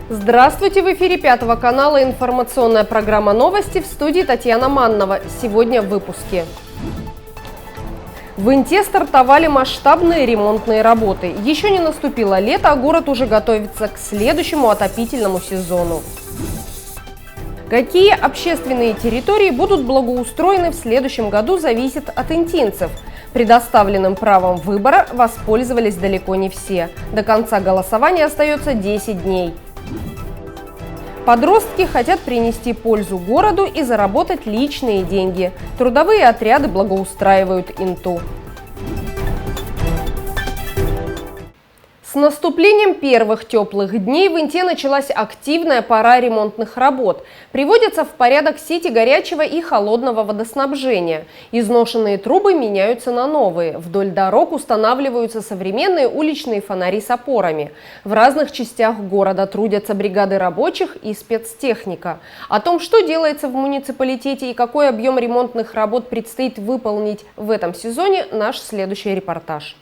Здравствуйте! В эфире Пятого канала информационная программа «Новости», в студии Татьяна Маннова. Сегодня в выпуске. В Инте стартовали масштабные ремонтные работы. Еще не наступило лето, а город уже готовится к следующему отопительному сезону. Какие общественные территории будут благоустроены в следующем году, зависит от интинцев. Предоставленным правом выбора воспользовались далеко не все. До конца голосования остается 10 дней. Подростки хотят принести пользу городу и заработать личные деньги. Трудовые отряды благоустраивают Инту. С наступлением первых теплых дней в Инте началась активная пора ремонтных работ. Приводятся в порядок сети горячего и холодного водоснабжения. Изношенные трубы меняются на новые. Вдоль дорог устанавливаются современные уличные фонари с опорами. В разных частях города трудятся бригады рабочих и спецтехника. О том, что делается в муниципалитете и какой объем ремонтных работ предстоит выполнить в этом сезоне, наш следующий репортаж.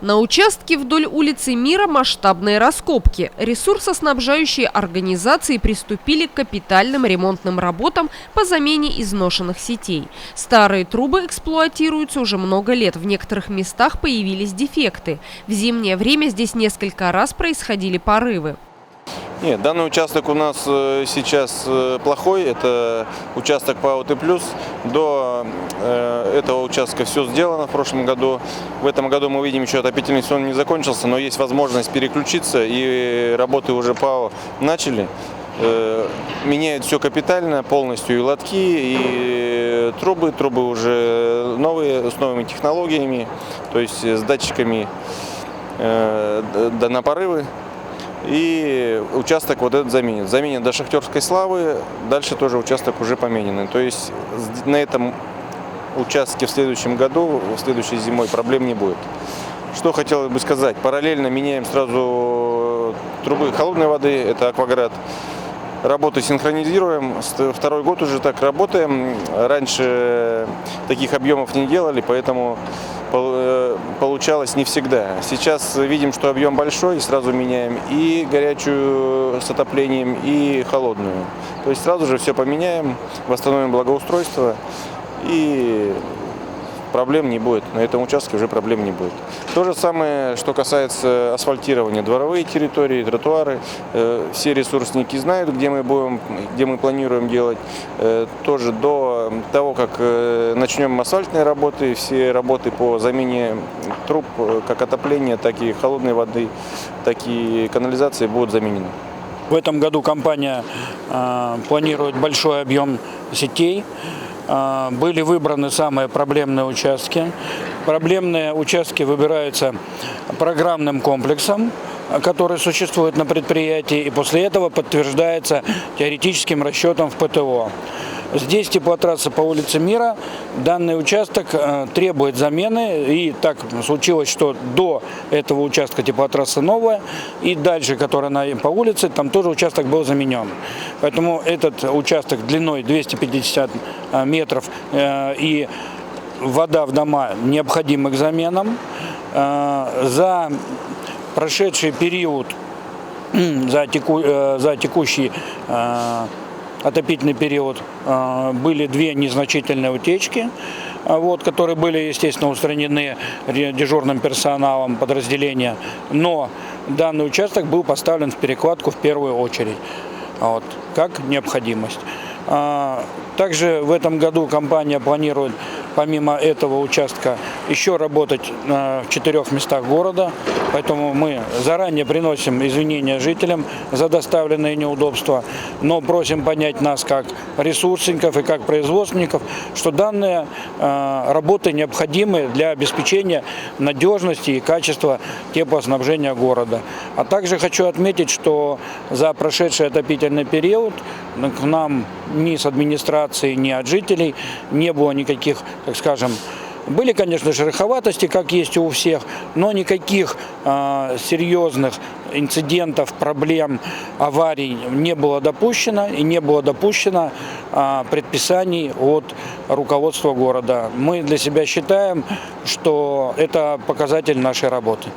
На участке вдоль улицы Мира масштабные раскопки. Ресурсоснабжающие организации приступили к капитальным ремонтным работам по замене изношенных сетей. Старые трубы эксплуатируются уже много лет. В некоторых местах появились дефекты. В зимнее время здесь несколько раз происходили порывы. Нет, данный участок у нас сейчас плохой, это участок по АОТ+. До этого участка все сделано в прошлом году. В этом году мы видим, еще отопительный сезон не закончился, но есть возможность переключиться, и работы уже ПАО начали. Меняют все капитально, полностью и лотки, и трубы уже новые, с новыми технологиями, то есть с датчиками на порывы. И участок вот этот заменен до Шахтерской Славы, дальше тоже участок уже помененный. То есть на этом участке в следующем году, в следующей зимой проблем не будет. Что хотелось бы сказать, параллельно меняем сразу трубы холодной воды, это Акваград. Работы синхронизируем, второй год уже так работаем. Раньше таких объемов не делали, поэтому получалось не всегда. Сейчас видим, что объем большой, и сразу меняем и горячую с отоплением, и холодную. То есть сразу же все поменяем, восстановим благоустройство, и проблем не будет. На этом участке уже проблем не будет. То же самое, что касается асфальтирования. Дворовые территории, тротуары. Все ресурсники знают, где мы планируем делать. Тоже до того, как начнем асфальтные работы, все работы по замене труб, как отопления, так и холодной воды, так и канализации будут заменены. В этом году компания планирует большой объем сетей. Были выбраны самые проблемные участки. Проблемные участки выбираются программным комплексом, который существует на предприятии, и после этого подтверждается теоретическим расчетом в ПТО. Здесь теплотрасса по улице Мира. Данный участок требует замены, и так случилось, что до этого участка теплотрасса новая, и дальше, которая по улице, там тоже участок был заменен. Поэтому этот участок длиной 250 метров и вода в дома необходимы к заменам. За прошедший период, за текущий отопительный период были две незначительные утечки, которые были, естественно, устранены дежурным персоналом подразделения, но данный участок был поставлен в перекладку в первую очередь, как необходимость. Также в этом году компания планирует помимо этого участка еще работать в 4 местах города, поэтому мы заранее приносим извинения жителям за доставленные неудобства, но просим понять нас как ресурсников и как производственников, что данные работы необходимы для обеспечения надежности и качества теплоснабжения города. А также хочу отметить, что за прошедший отопительный период к нам ни с администрации, ни от жителей не было никаких, так скажем, были, конечно, шероховатости, как есть у всех, но никаких серьезных инцидентов, проблем, аварий не было допущено, и не было допущено предписаний от руководства города. Мы для себя считаем, что это показатель нашей работы.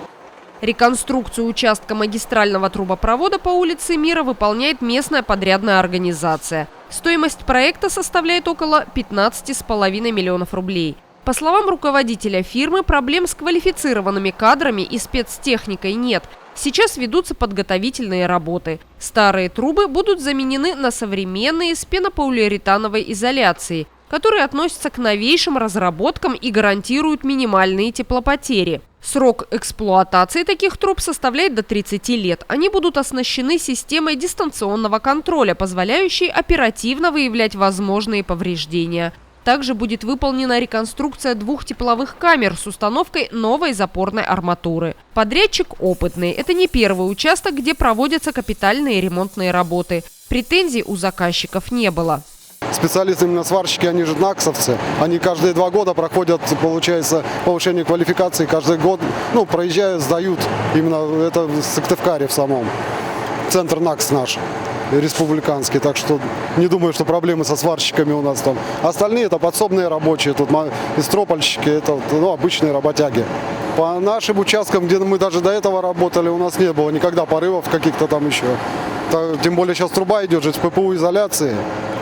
Реконструкцию участка магистрального трубопровода по улице Мира выполняет местная подрядная организация. Стоимость проекта составляет около 15,5 миллионов рублей. По словам руководителя фирмы, проблем с квалифицированными кадрами и спецтехникой нет. Сейчас ведутся подготовительные работы. Старые трубы будут заменены на современные с пенополиуретановой изоляцией, которые относятся к новейшим разработкам и гарантируют минимальные теплопотери. Срок эксплуатации таких труб составляет до 30 лет. Они будут оснащены системой дистанционного контроля, позволяющей оперативно выявлять возможные повреждения. Также будет выполнена реконструкция 2 тепловых камер с установкой новой запорной арматуры. Подрядчик опытный. Это не первый участок, где проводятся капитальные ремонтные работы. Претензий у заказчиков не было. Специалисты именно сварщики, они же наксовцы. Они каждые 2 года проходят, получается, повышение квалификации. Каждый год, проезжают, сдают. Именно это в Сыктывкаре в самом. Центр НАКС наш, республиканский. Так что не думаю, что проблемы со сварщиками у нас там. Остальные это подсобные рабочие. Тут стропольщики, это обычные работяги. По нашим участкам, где мы даже до этого работали, у нас не было никогда порывов каких-то там еще. Тем более сейчас труба идет же с ППУ изоляции.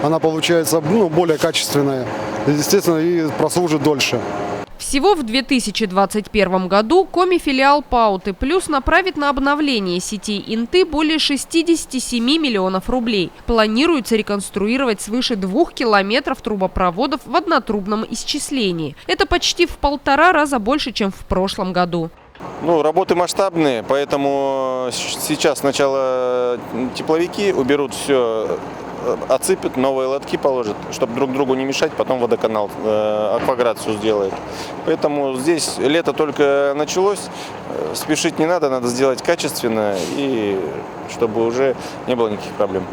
Она получается более качественная, естественно, и прослужит дольше. Всего в 2021 году Коми-филиал Пауты Плюс направит на обновление сетей Инты более 67 миллионов рублей. Планируется реконструировать свыше 2 километров трубопроводов в однотрубном исчислении. Это почти в 1,5 раза больше, чем в прошлом году. Работы масштабные, поэтому сейчас сначала тепловики уберут все, отсыпят, новые лотки положат, чтобы друг другу не мешать, потом водоканал акваград все сделает. Поэтому здесь лето только началось, спешить не надо, надо сделать качественно, и чтобы уже не было никаких проблем.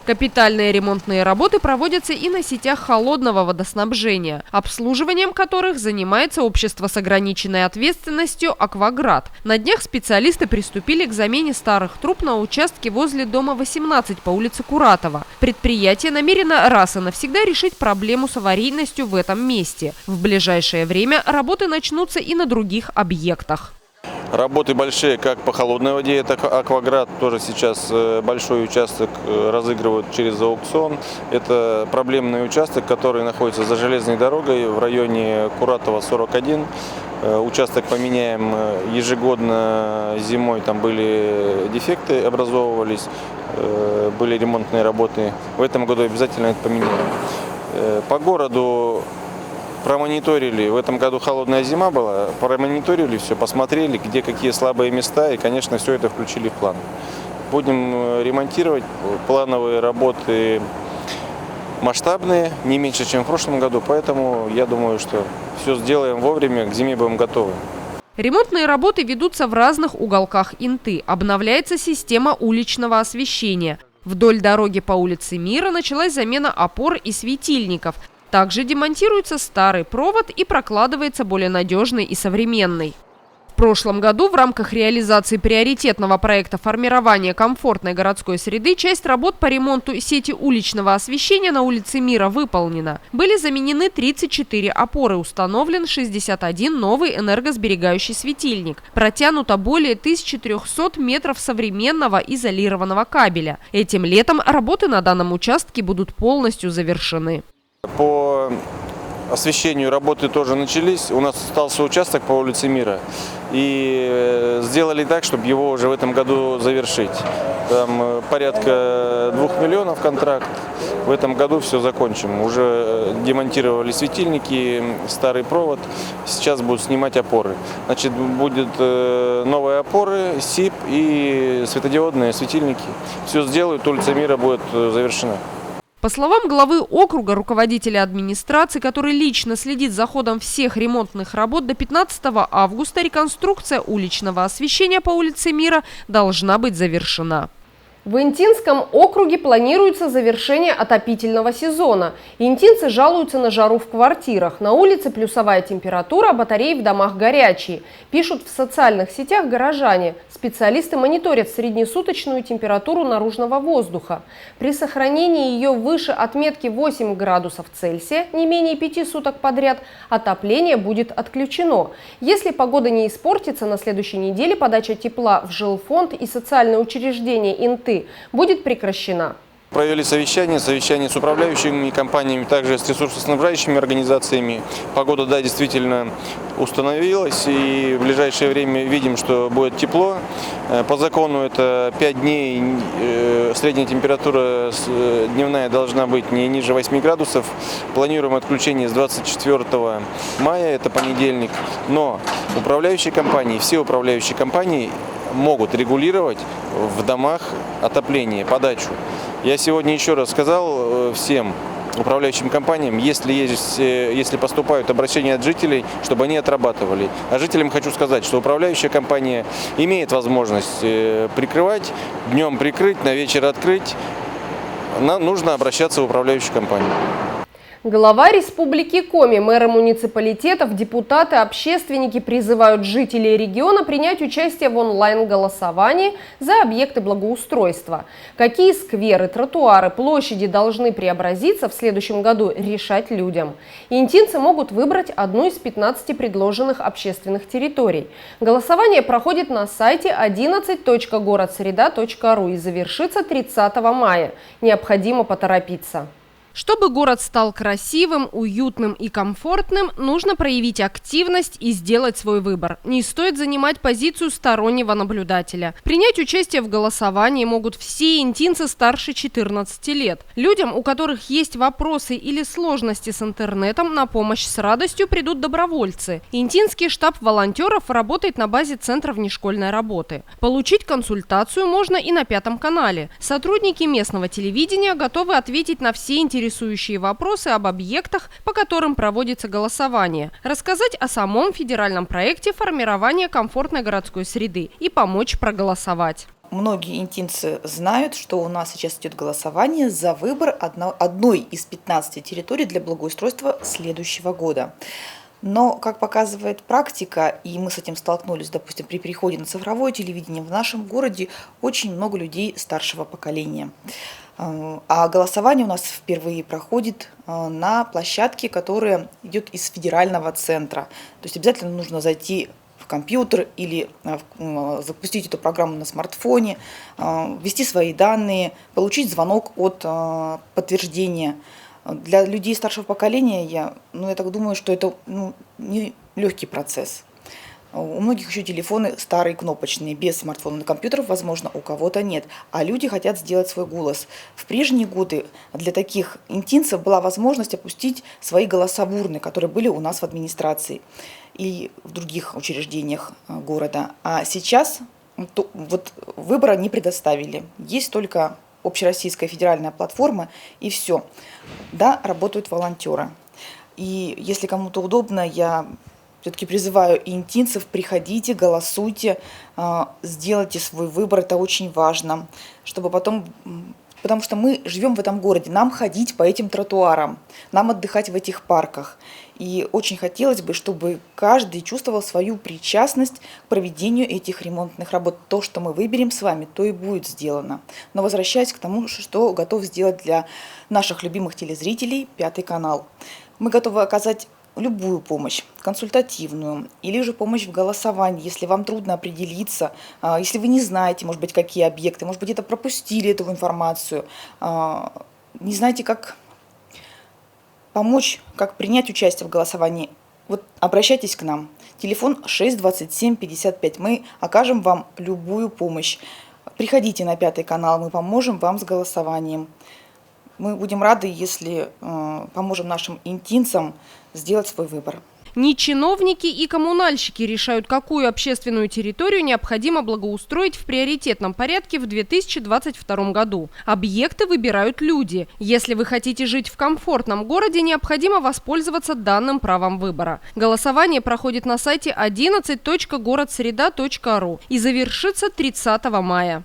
Капитальные ремонтные работы проводятся и на сетях холодного водоснабжения, обслуживанием которых занимается общество с ограниченной ответственностью «Акваград». На днях специалисты приступили к замене старых труб на участке возле дома 18 по улице Куратова. Предприятие намерено раз и навсегда решить проблему с аварийностью в этом месте. В ближайшее время работы начнутся и на других объектах. Работы большие как по холодной воде, это Акваград, тоже сейчас большой участок разыгрывают через аукцион. Это проблемный участок, который находится за железной дорогой в районе Куратова 41. Участок поменяем ежегодно зимой, там были дефекты, образовывались, были ремонтные работы. В этом году обязательно это поменяем. По городу промониторили, в этом году холодная зима была, промониторили все, посмотрели, где какие слабые места, и, конечно, все это включили в план. Будем ремонтировать, плановые работы масштабные, не меньше, чем в прошлом году, поэтому я думаю, что все сделаем вовремя, к зиме будем готовы. Ремонтные работы ведутся в разных уголках Инты. Обновляется система уличного освещения. Вдоль дороги по улице Мира началась замена опор и светильников. Также демонтируется старый провод и прокладывается более надежный и современный. В прошлом году в рамках реализации приоритетного проекта формирования комфортной городской среды часть работ по ремонту сети уличного освещения на улице Мира выполнена. Были заменены 34 опоры, установлен 61 новый энергосберегающий светильник. Протянуто более 1300 метров современного изолированного кабеля. Этим летом работы на данном участке будут полностью завершены. По освещению работы тоже начались. У нас остался участок по улице Мира. И сделали так, чтобы его уже в этом году завершить. Там порядка 2 миллионов контракт. В этом году все закончим. Уже демонтировали светильники, старый провод. Сейчас будут снимать опоры. Значит, будет новые опоры, СИП и светодиодные светильники. Все сделают, улица Мира будет завершена. По словам главы округа, руководителя администрации, который лично следит за ходом всех ремонтных работ, до 15 августа реконструкция уличного освещения по улице Мира должна быть завершена. В Интинском округе планируется завершение отопительного сезона. Интинцы жалуются на жару в квартирах. На улице плюсовая температура, батареи в домах горячие. Пишут в социальных сетях горожане. Специалисты мониторят среднесуточную температуру наружного воздуха. При сохранении ее выше отметки 8 градусов Цельсия не менее 5 суток подряд отопление будет отключено. Если погода не испортится, на следующей неделе подача тепла в жилфонд и социальные учреждения Инты будет прекращена. Провели совещание с управляющими компаниями, также с ресурсоснабжающими организациями. Погода, да, действительно установилась, и в ближайшее время видим, что будет тепло. По закону это 5 дней, средняя температура дневная должна быть не ниже 8 градусов. Планируем отключение с 24 мая, это понедельник. Но управляющие компании, все управляющие компании могут регулировать в домах отопление, подачу. Я сегодня еще раз сказал всем управляющим компаниям, если поступают обращения от жителей, чтобы они отрабатывали. А жителям хочу сказать, что управляющая компания имеет возможность прикрывать, днем прикрыть, на вечер открыть. Нужно обращаться в управляющую компанию. Глава Республики Коми, мэры муниципалитетов, депутаты, общественники призывают жителей региона принять участие в онлайн-голосовании за объекты благоустройства. Какие скверы, тротуары, площади должны преобразиться в следующем году, решать людям. Интинцы могут выбрать одну из 15 предложенных общественных территорий. Голосование проходит на сайте 11.городсреда.ру и завершится 30 мая. Необходимо поторопиться. Чтобы город стал красивым, уютным и комфортным, нужно проявить активность и сделать свой выбор. Не стоит занимать позицию стороннего наблюдателя. Принять участие в голосовании могут все интинцы старше 14 лет. Людям, у которых есть вопросы или сложности с интернетом, на помощь с радостью придут добровольцы. Интинский штаб волонтеров работает на базе Центра внешкольной работы. Получить консультацию можно и на 5 канале. Сотрудники местного телевидения готовы ответить на все интересующие вопросы об объектах, по которым проводится голосование, рассказать о самом федеральном проекте формирования комфортной городской среды и помочь проголосовать. Многие интинцы знают, что у нас сейчас идет голосование за выбор одной из 15 территорий для благоустройства следующего года. Но, как показывает практика, и мы с этим столкнулись, допустим, при переходе на цифровое телевидение, в нашем городе очень много людей старшего поколения. А голосование у нас впервые проходит на площадке, которая идет из федерального центра. То есть обязательно нужно зайти в компьютер или запустить эту программу на смартфоне, ввести свои данные, получить звонок от подтверждения. Для людей старшего поколения, я так думаю, что это не легкий процесс. У многих еще телефоны старые, кнопочные, без смартфона, на компьютеров, возможно, у кого-то нет. А люди хотят сделать свой голос. В прежние годы для таких интинцев была возможность опустить свои голоса в урны, которые были у нас в администрации и в других учреждениях города. А сейчас выбора не предоставили. Есть только общероссийская федеральная платформа, и все. Да, работают волонтеры. И если кому-то удобно, я все-таки призываю интинцев: приходите, голосуйте, сделайте свой выбор, это очень важно, потому что мы живем в этом городе, нам ходить по этим тротуарам, нам отдыхать в этих парках. И очень хотелось бы, чтобы каждый чувствовал свою причастность к проведению этих ремонтных работ. То, что мы выберем с вами, то и будет сделано. Но возвращаясь к тому, что готов сделать для наших любимых телезрителей 5 канал. Мы готовы оказать любую помощь, консультативную или же помощь в голосовании, если вам трудно определиться, если вы не знаете, может быть, какие объекты, может быть, где-то пропустили эту информацию, не знаете, как помочь, как принять участие в голосовании. Обращайтесь к нам. Телефон 627 55. Мы окажем вам любую помощь. Приходите на 5 канал, мы поможем вам с голосованием. Мы будем рады, если поможем нашим интинцам сделать свой выбор. Не чиновники и коммунальщики решают, какую общественную территорию необходимо благоустроить в приоритетном порядке в 2022 году. Объекты выбирают люди. Если вы хотите жить в комфортном городе, необходимо воспользоваться данным правом выбора. Голосование проходит на сайте 11.городсреда.ру и завершится 30 мая.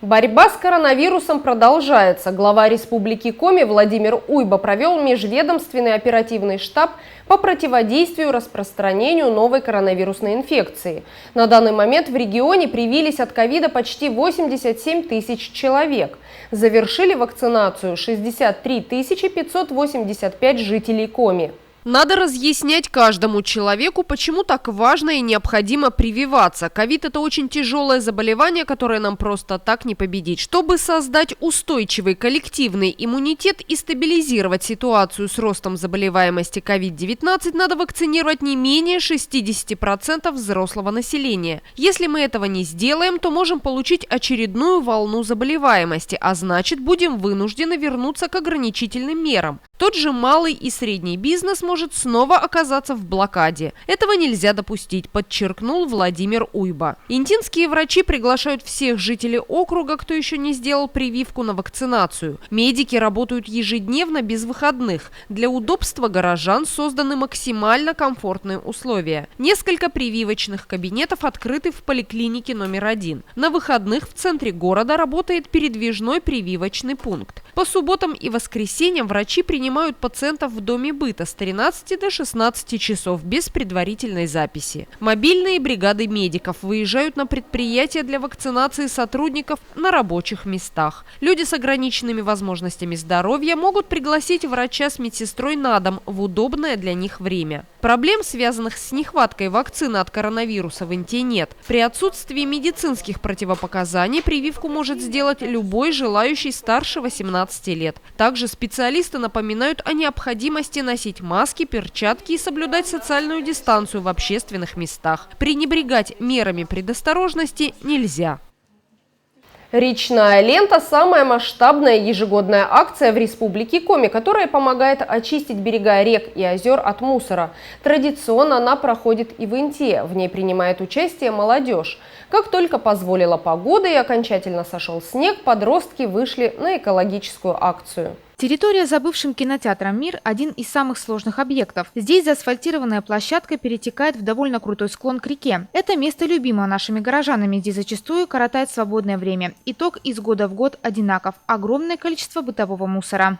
Борьба с коронавирусом продолжается. Глава Республики Коми Владимир Уйба провел межведомственный оперативный штаб по противодействию распространению новой коронавирусной инфекции. На данный момент в регионе привились от ковида почти 87 тысяч человек. Завершили вакцинацию 63 585 жителей Коми. Надо разъяснять каждому человеку, почему так важно и необходимо прививаться. Ковид – это очень тяжелое заболевание, которое нам просто так не победить. Чтобы создать устойчивый коллективный иммунитет и стабилизировать ситуацию с ростом заболеваемости COVID-19, надо вакцинировать не менее 60% взрослого населения. Если мы этого не сделаем, то можем получить очередную волну заболеваемости, а значит, будем вынуждены вернуться к ограничительным мерам. Тот же малый и средний бизнес может снова оказаться в блокаде. Этого нельзя допустить, подчеркнул Владимир Уйба. Интинские врачи приглашают всех жителей округа, кто еще не сделал прививку, на вакцинацию. Медики работают ежедневно без выходных. Для удобства горожан созданы максимально комфортные условия. Несколько прививочных кабинетов открыты в поликлинике номер 1. На выходных в центре города работает передвижной прививочный пункт. По субботам и воскресеньям врачи принимают пациентов в доме быта с 13 до 16 часов без предварительной записи. Мобильные бригады медиков выезжают на предприятия для вакцинации сотрудников на рабочих местах. Люди с ограниченными возможностями здоровья могут пригласить врача с медсестрой на дом в удобное для них время. Проблем, связанных с нехваткой вакцины от коронавируса, в Инте нет. При отсутствии медицинских противопоказаний прививку может сделать любой желающий старше 18 лет. Также специалисты напоминают о необходимости носить маски, перчатки и соблюдать социальную дистанцию в общественных местах. Пренебрегать мерами предосторожности нельзя. Речная лента – самая масштабная ежегодная акция в Республике Коми, которая помогает очистить берега рек и озер от мусора. Традиционно она проходит и в Инте. В ней принимает участие молодежь. Как только позволила погода и окончательно сошел снег, подростки вышли на экологическую акцию. Территория за бывшим кинотеатром «Мир» – один из самых сложных объектов. Здесь заасфальтированная площадка перетекает в довольно крутой склон к реке. Это место любимо нашими горожанами, где зачастую коротает свободное время. Итог из года в год одинаков – огромное количество бытового мусора.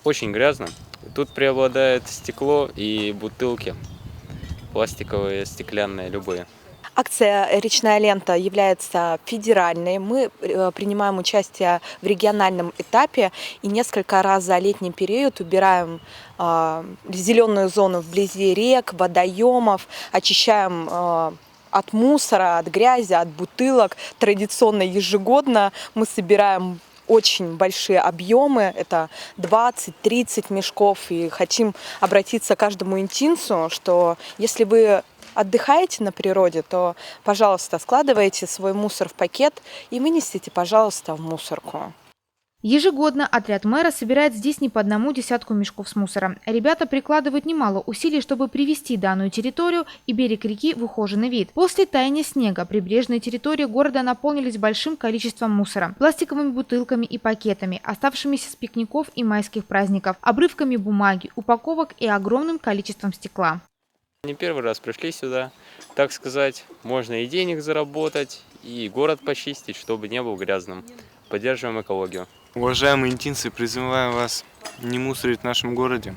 Очень грязно. Тут преобладает стекло и бутылки. Пластиковые, стеклянные, любые. Акция «Речная лента» является федеральной. Мы принимаем участие в региональном этапе и несколько раз за летний период убираем зеленую зону вблизи рек, водоемов, очищаем от мусора, от грязи, от бутылок. Традиционно ежегодно мы собираем очень большие объемы, это 20-30 мешков. И хотим обратиться к каждому интинцу, что если вы отдыхаете на природе, то, пожалуйста, складывайте свой мусор в пакет и вынесите, пожалуйста, в мусорку. Ежегодно отряд мэра собирает здесь не по одному десятку мешков с мусором. Ребята прикладывают немало усилий, чтобы привести данную территорию и берег реки в ухоженный вид. После таяния снега прибрежные территории города наполнились большим количеством мусора, пластиковыми бутылками и пакетами, оставшимися с пикников и майских праздников, обрывками бумаги, упаковок и огромным количеством стекла. Не первый раз пришли сюда, так сказать, можно и денег заработать, и город почистить, чтобы не был грязным. Поддерживаем экологию. Уважаемые интинцы, призываем вас не мусорить в нашем городе.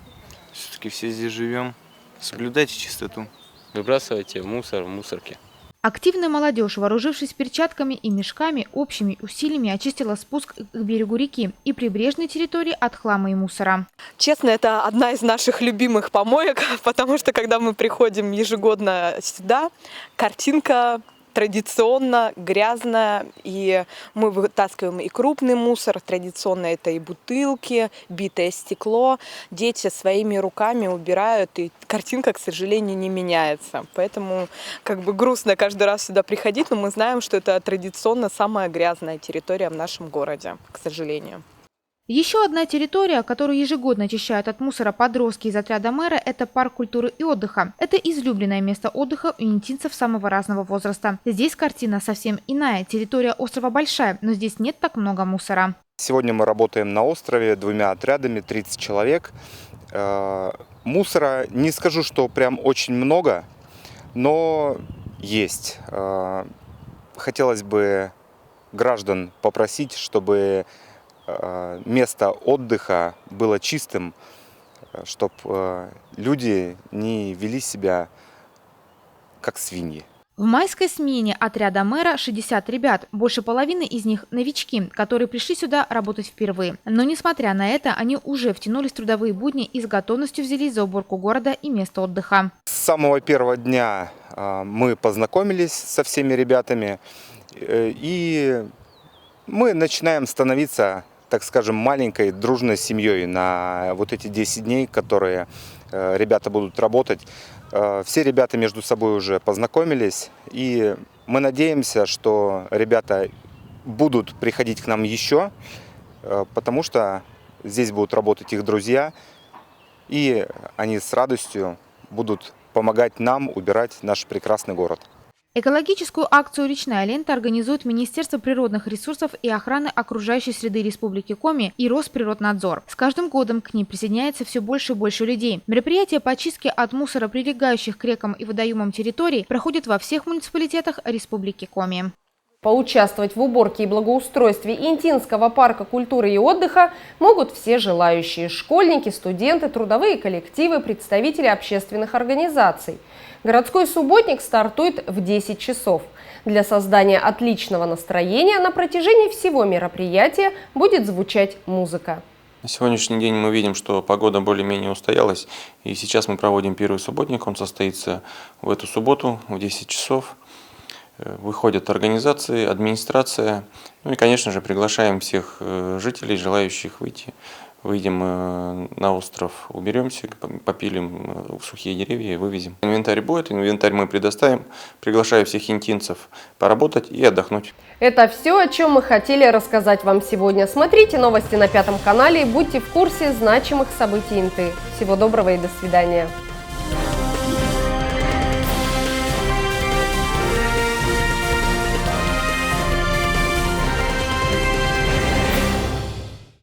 Все-таки все здесь живем. Соблюдайте чистоту. Выбрасывайте мусор в мусорки. Активная молодежь, вооружившись перчатками и мешками, общими усилиями очистила спуск к берегу реки и прибрежной территории от хлама и мусора. Честно, это одна из наших любимых помоек, потому что когда мы приходим ежегодно сюда, картинка традиционно грязная, и мы вытаскиваем и крупный мусор, традиционно это и бутылки, битое стекло. Дети своими руками убирают, и картинка, к сожалению, не меняется. Поэтому грустно каждый раз сюда приходить, но мы знаем, что это традиционно самая грязная территория в нашем городе, к сожалению. Еще одна территория, которую ежегодно очищают от мусора подростки из отряда мэра, это парк культуры и отдыха. Это излюбленное место отдыха у интинцев самого разного возраста. Здесь картина совсем иная. Территория острова большая, но здесь нет так много мусора. Сегодня мы работаем на острове двумя отрядами, 30 человек. Мусора не скажу, что прям очень много, но есть. Хотелось бы граждан попросить, чтобы место отдыха было чистым, чтобы люди не вели себя как свиньи. В майской смене отряда мэра 60 ребят. Больше половины из них – новички, которые пришли сюда работать впервые. Но несмотря на это, они уже втянулись в трудовые будни и с готовностью взялись за уборку города и места отдыха. С самого первого дня мы познакомились со всеми ребятами, и мы начинаем становиться, так скажем, маленькой дружной семьей на вот эти 10 дней, которые ребята будут работать. Все ребята между собой уже познакомились, и мы надеемся, что ребята будут приходить к нам еще, потому что здесь будут работать их друзья, и они с радостью будут помогать нам убирать наш прекрасный город. Экологическую акцию «Речная лента» организует Министерство природных ресурсов и охраны окружающей среды Республики Коми и Росприроднадзор. С каждым годом к ней присоединяется все больше и больше людей. Мероприятия по очистке от мусора прилегающих к рекам и водоемам территорий проходят во всех муниципалитетах Республики Коми. Поучаствовать в уборке и благоустройстве Интинского парка культуры и отдыха могут все желающие – школьники, студенты, трудовые коллективы, представители общественных организаций. Городской субботник стартует в 10 часов. Для создания отличного настроения на протяжении всего мероприятия будет звучать музыка. На сегодняшний день мы видим, что погода более-менее устоялась. И сейчас мы проводим первый субботник. Он состоится в эту субботу в 10 часов. Выходят организации, администрация. Ну и, конечно же, приглашаем всех жителей, желающих выйти. Выйдем на остров, уберемся, попилим сухие деревья и вывезем. Инвентарь будет, инвентарь мы предоставим. Приглашаю всех интинцев поработать и отдохнуть. Это все, о чем мы хотели рассказать вам сегодня. Смотрите новости на 5 канале и будьте в курсе значимых событий Инты. Всего доброго и до свидания.